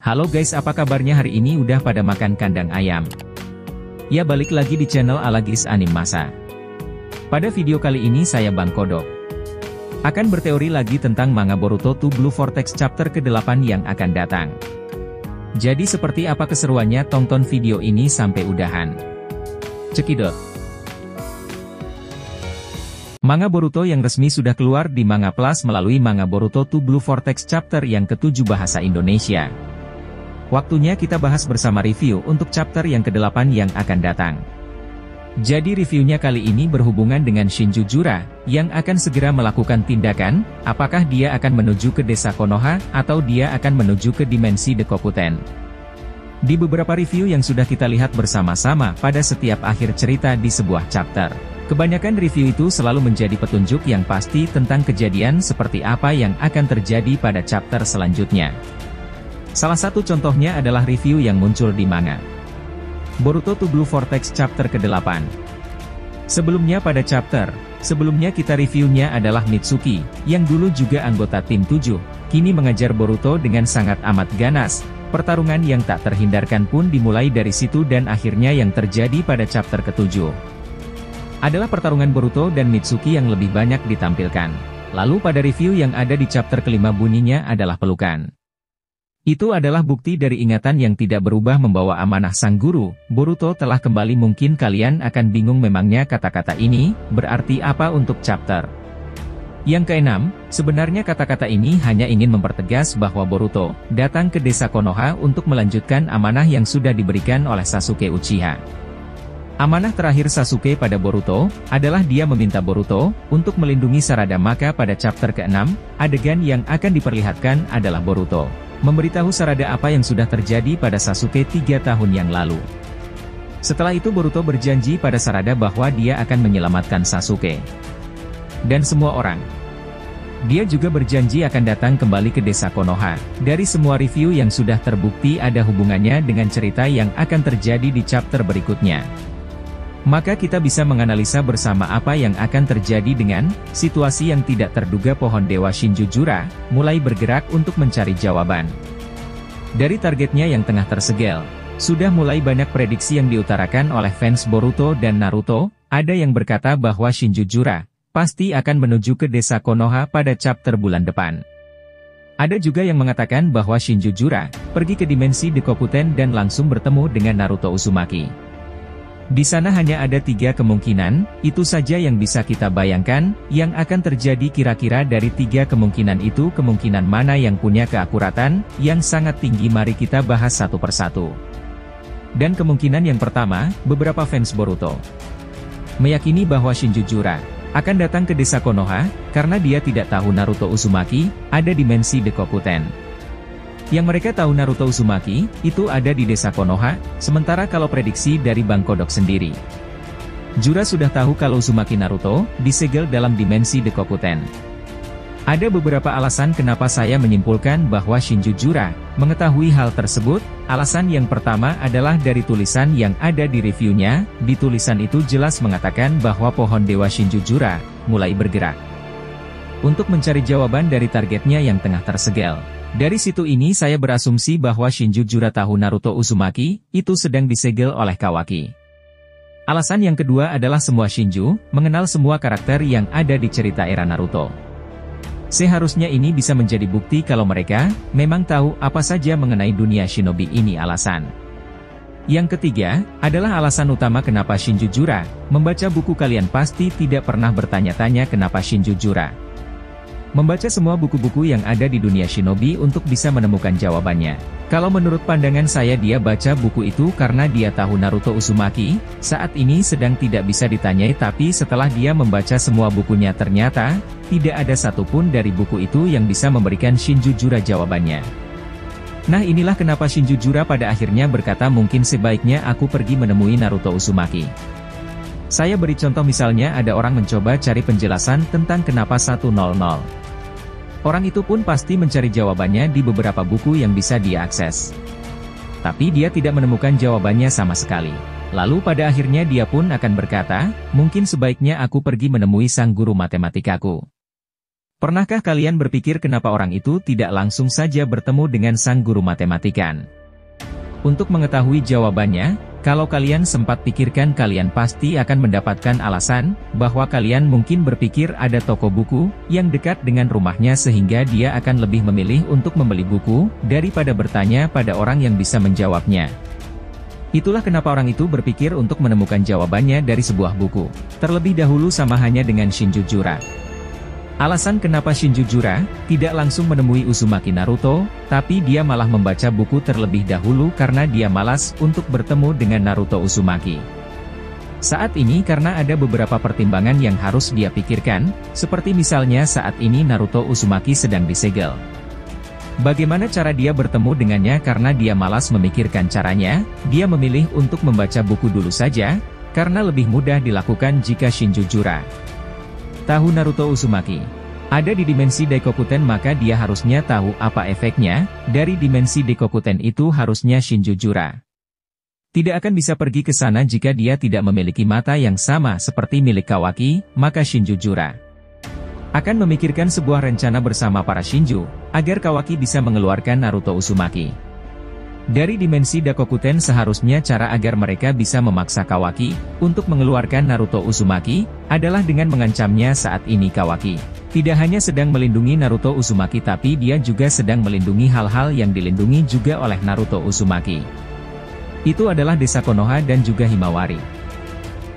Halo guys, apa kabarnya hari ini? Udah pada makan kandang ayam? Ya, balik lagi di channel Alagis Animasa. Pada video kali ini saya Bang Kodok akan berteori lagi tentang manga Boruto 2 Blue Vortex chapter ke-8 yang akan datang. Jadi seperti apa keseruannya? Tonton video ini sampai udahan. Cekidot. Manga Boruto yang resmi sudah keluar di Manga Plus melalui Manga Boruto 2 Blue Vortex chapter yang ke-7 bahasa Indonesia. Waktunya kita bahas bersama review untuk chapter yang ke-8 yang akan datang. Jadi reviewnya kali ini berhubungan dengan Shinju Jura, yang akan segera melakukan tindakan, apakah dia akan menuju ke desa Konoha, atau dia akan menuju ke dimensi Dekokuten. Di beberapa review yang sudah kita lihat bersama-sama pada setiap akhir cerita di sebuah chapter, kebanyakan review itu selalu menjadi petunjuk yang pasti tentang kejadian seperti apa yang akan terjadi pada chapter selanjutnya. Salah satu contohnya adalah review yang muncul di manga Boruto 2 Blue Vortex chapter ke-8. Sebelumnya pada chapter sebelumnya kita reviewnya adalah Mitsuki, yang dulu juga anggota tim 7, kini mengajar Boruto dengan sangat amat ganas. Pertarungan yang tak terhindarkan pun dimulai dari situ dan akhirnya yang terjadi pada chapter ke-7 adalah pertarungan Boruto dan Mitsuki yang lebih banyak ditampilkan. Lalu pada review yang ada di chapter kelima bunyinya adalah pelukan. Itu adalah bukti dari ingatan yang tidak berubah membawa amanah sang guru, Boruto telah kembali. Mungkin kalian akan bingung memangnya kata-kata ini, berarti apa untuk chapter yang ke-6, sebenarnya kata-kata ini hanya ingin mempertegas bahwa Boruto datang ke desa Konoha untuk melanjutkan amanah yang sudah diberikan oleh Sasuke Uchiha. Amanah terakhir Sasuke pada Boruto, adalah dia meminta Boruto, untuk melindungi Sarada. Maka pada chapter ke-6, adegan yang akan diperlihatkan adalah Boruto memberitahu Sarada apa yang sudah terjadi pada Sasuke 3 tahun yang lalu. Setelah itu Boruto berjanji pada Sarada bahwa dia akan menyelamatkan Sasuke dan semua orang. Dia juga berjanji akan datang kembali ke desa Konoha. Dari semua review yang sudah terbukti ada hubungannya dengan cerita yang akan terjadi di chapter berikutnya. Maka kita bisa menganalisa bersama apa yang akan terjadi dengan situasi yang tidak terduga. Pohon Dewa Shinju Jura mulai bergerak untuk mencari jawaban dari targetnya yang tengah tersegel. Sudah mulai banyak prediksi yang diutarakan oleh fans Boruto dan Naruto. Ada yang berkata bahwa Shinju Jura pasti akan menuju ke desa Konoha pada chapter bulan depan. Ada juga yang mengatakan bahwa Shinju Jura pergi ke dimensi Dekokuten dan langsung bertemu dengan Naruto Uzumaki. Di sana hanya ada 3 kemungkinan, itu saja yang bisa kita bayangkan, yang akan terjadi. Kira-kira dari 3 kemungkinan itu kemungkinan mana yang punya keakuratan yang sangat tinggi? Mari kita bahas satu persatu. Dan kemungkinan yang pertama, beberapa fans Boruto meyakini bahwa Shinju Jura akan datang ke desa Konoha, karena dia tidak tahu Naruto Uzumaki ada dimensi Dekokuten. Yang mereka tahu Naruto Uzumaki, itu ada di desa Konoha, sementara kalau prediksi dari Bang Kodok sendiri, Jura sudah tahu kalau Uzumaki Naruto disegel dalam dimensi Dekokuten. Ada beberapa alasan kenapa saya menyimpulkan bahwa Shinju Jura mengetahui hal tersebut. Alasan yang pertama adalah dari tulisan yang ada di reviewnya. Di tulisan itu jelas mengatakan bahwa pohon Dewa Shinju Jura mulai bergerak untuk mencari jawaban dari targetnya yang tengah tersegel. Dari situ ini saya berasumsi bahwa Shinju Jura tahu Naruto Uzumaki itu sedang disegel oleh Kawaki. Alasan yang kedua adalah semua Shinju mengenal semua karakter yang ada di cerita era Naruto. Seharusnya ini bisa menjadi bukti kalau mereka memang tahu apa saja mengenai dunia shinobi ini. Alasan yang ketiga adalah alasan utama kenapa Shinju Jura membaca buku. Kalian pasti tidak pernah bertanya-tanya kenapa Shinju Jura membaca semua buku-buku yang ada di dunia shinobi untuk bisa menemukan jawabannya. Kalau menurut pandangan saya, dia baca buku itu karena dia tahu Naruto Uzumaki saat ini sedang tidak bisa ditanyai. Tapi setelah dia membaca semua bukunya ternyata tidak ada satupun dari buku itu yang bisa memberikan Shinju Jura jawabannya. Nah, inilah kenapa Shinju Jura pada akhirnya berkata mungkin sebaiknya aku pergi menemui Naruto Uzumaki. Saya beri contoh, misalnya ada orang mencoba cari penjelasan tentang kenapa 100. Orang itu pun pasti mencari jawabannya di beberapa buku yang bisa dia akses. Tapi dia tidak menemukan jawabannya sama sekali. Lalu pada akhirnya dia pun akan berkata, mungkin sebaiknya aku pergi menemui sang guru matematikaku. Pernahkah kalian berpikir kenapa orang itu tidak langsung saja bertemu dengan sang guru matematikan? Untuk mengetahui jawabannya, kalau kalian sempat pikirkan, kalian pasti akan mendapatkan alasan bahwa kalian mungkin berpikir ada toko buku yang dekat dengan rumahnya sehingga dia akan lebih memilih untuk membeli buku daripada bertanya pada orang yang bisa menjawabnya. Itulah kenapa orang itu berpikir untuk menemukan jawabannya dari sebuah buku, terlebih dahulu sama hanya dengan Shinjujura. Alasan kenapa Shinjujura tidak langsung menemui Uzumaki Naruto, tapi dia malah membaca buku terlebih dahulu karena dia malas untuk bertemu dengan Naruto Uzumaki. Saat ini karena ada beberapa pertimbangan yang harus dia pikirkan, seperti misalnya saat ini Naruto Uzumaki sedang disegel. Bagaimana cara dia bertemu dengannya? Karena dia malas memikirkan caranya, dia memilih untuk membaca buku dulu saja, karena lebih mudah dilakukan jika Shinjujura tahu Naruto Uzumaki ada di dimensi Daikokuten, maka dia harusnya tahu apa efeknya dari dimensi Daikokuten itu. Harusnya Shinjujura tidak akan bisa pergi ke sana jika dia tidak memiliki mata yang sama seperti milik Kawaki, maka Shinjujura akan memikirkan sebuah rencana bersama para Shinju, agar Kawaki bisa mengeluarkan Naruto Uzumaki dari dimensi Daikokuten. Seharusnya cara agar mereka bisa memaksa Kawaki untuk mengeluarkan Naruto Uzumaki adalah dengan mengancamnya. Saat ini Kawaki tidak hanya sedang melindungi Naruto Uzumaki, tapi dia juga sedang melindungi hal-hal yang dilindungi juga oleh Naruto Uzumaki. Itu adalah desa Konoha dan juga Himawari.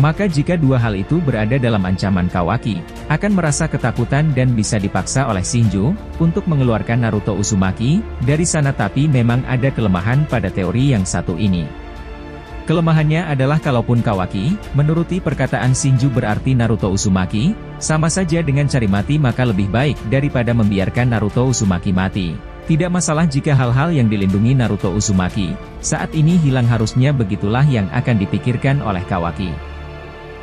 Maka jika dua hal itu berada dalam ancaman, Kawaki akan merasa ketakutan dan bisa dipaksa oleh Shinju untuk mengeluarkan Naruto Uzumaki dari sana. Tapi memang ada kelemahan pada teori yang satu ini. Kelemahannya adalah kalaupun Kawaki menuruti perkataan Shinju, berarti Naruto Uzumaki sama saja dengan cari mati, maka lebih baik daripada membiarkan Naruto Uzumaki mati. Tidak masalah jika hal-hal yang dilindungi Naruto Uzumaki saat ini hilang, harusnya begitulah yang akan dipikirkan oleh Kawaki.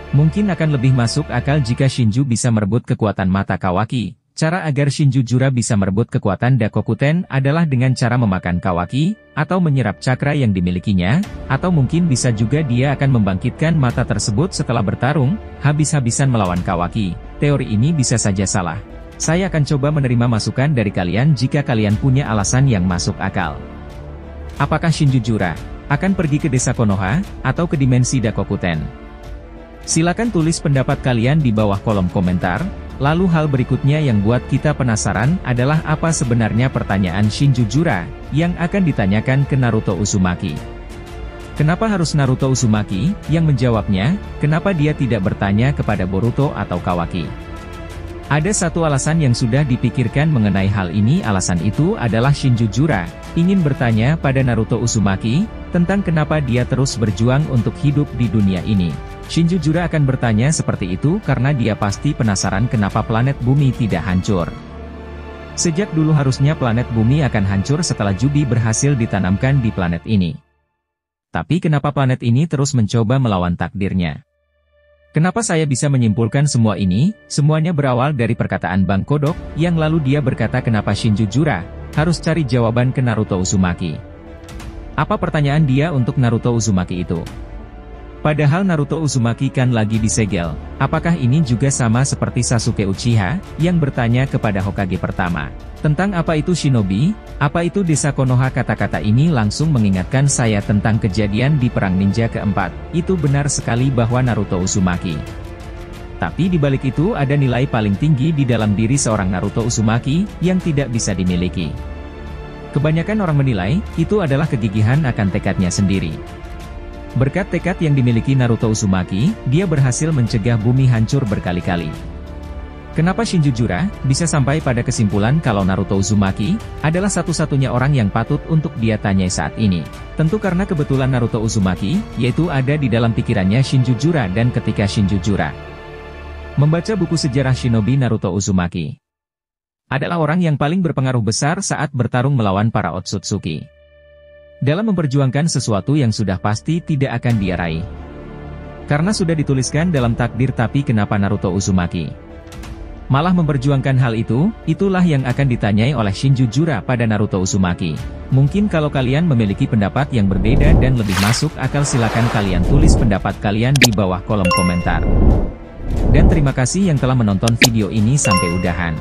Mungkin akan lebih masuk akal jika Shinju bisa merebut kekuatan mata Kawaki. Cara agar Shinjujura bisa merebut kekuatan Daikokuten adalah dengan cara memakan Kawaki, atau menyerap cakra yang dimilikinya, atau mungkin bisa juga dia akan membangkitkan mata tersebut setelah bertarung, habis-habisan melawan Kawaki. Teori ini bisa saja salah. Saya akan coba menerima masukan dari kalian jika kalian punya alasan yang masuk akal. Apakah Shinjujura akan pergi ke desa Konoha, atau ke dimensi Daikokuten? Silakan tulis pendapat kalian di bawah kolom komentar. Lalu hal berikutnya yang buat kita penasaran adalah apa sebenarnya pertanyaan Shinjujura yang akan ditanyakan ke Naruto Uzumaki. Kenapa harus Naruto Uzumaki yang menjawabnya? Kenapa dia tidak bertanya kepada Boruto atau Kawaki? Ada satu alasan yang sudah dipikirkan mengenai hal ini. Alasan itu adalah Shinjujura ingin bertanya pada Naruto Uzumaki tentang kenapa dia terus berjuang untuk hidup di dunia ini. Shinjujura akan bertanya seperti itu karena dia pasti penasaran kenapa planet bumi tidak hancur. Sejak dulu harusnya planet bumi akan hancur setelah Jubi berhasil ditanamkan di planet ini. Tapi kenapa planet ini terus mencoba melawan takdirnya? Kenapa saya bisa menyimpulkan semua ini? Semuanya berawal dari perkataan Bang Kodok, yang lalu dia berkata kenapa Shinjujura harus cari jawaban ke Naruto Uzumaki. Apa pertanyaan dia untuk Naruto Uzumaki itu? Padahal Naruto Uzumaki kan lagi disegel. Apakah ini juga sama seperti Sasuke Uchiha, yang bertanya kepada Hokage pertama tentang apa itu shinobi, apa itu desa Konoha? Kata-kata ini langsung mengingatkan saya tentang kejadian di Perang Ninja keempat. Itu benar sekali bahwa Naruto Uzumaki. Tapi di balik itu ada nilai paling tinggi di dalam diri seorang Naruto Uzumaki, yang tidak bisa dimiliki. Kebanyakan orang menilai, itu adalah kegigihan akan tekadnya sendiri. Berkat tekad yang dimiliki Naruto Uzumaki, dia berhasil mencegah bumi hancur berkali-kali. Kenapa Shinjujura bisa sampai pada kesimpulan kalau Naruto Uzumaki adalah satu-satunya orang yang patut untuk dia tanyai saat ini? Tentu karena kebetulan Naruto Uzumaki, yaitu ada di dalam pikirannya Shinjujura, dan ketika Shinjujura membaca buku sejarah shinobi, Naruto Uzumaki adalah orang yang paling berpengaruh besar saat bertarung melawan para Otsutsuki. Dalam memperjuangkan sesuatu yang sudah pasti tidak akan dia raih. Karena sudah dituliskan dalam takdir. Tapi kenapa Naruto Uzumaki malah memperjuangkan hal itu? Itulah yang akan ditanyai oleh Shinjujura pada Naruto Uzumaki. Mungkin kalau kalian memiliki pendapat yang berbeda dan lebih masuk akal, silakan kalian tulis pendapat kalian di bawah kolom komentar. Dan terima kasih yang telah menonton video ini sampai udahan.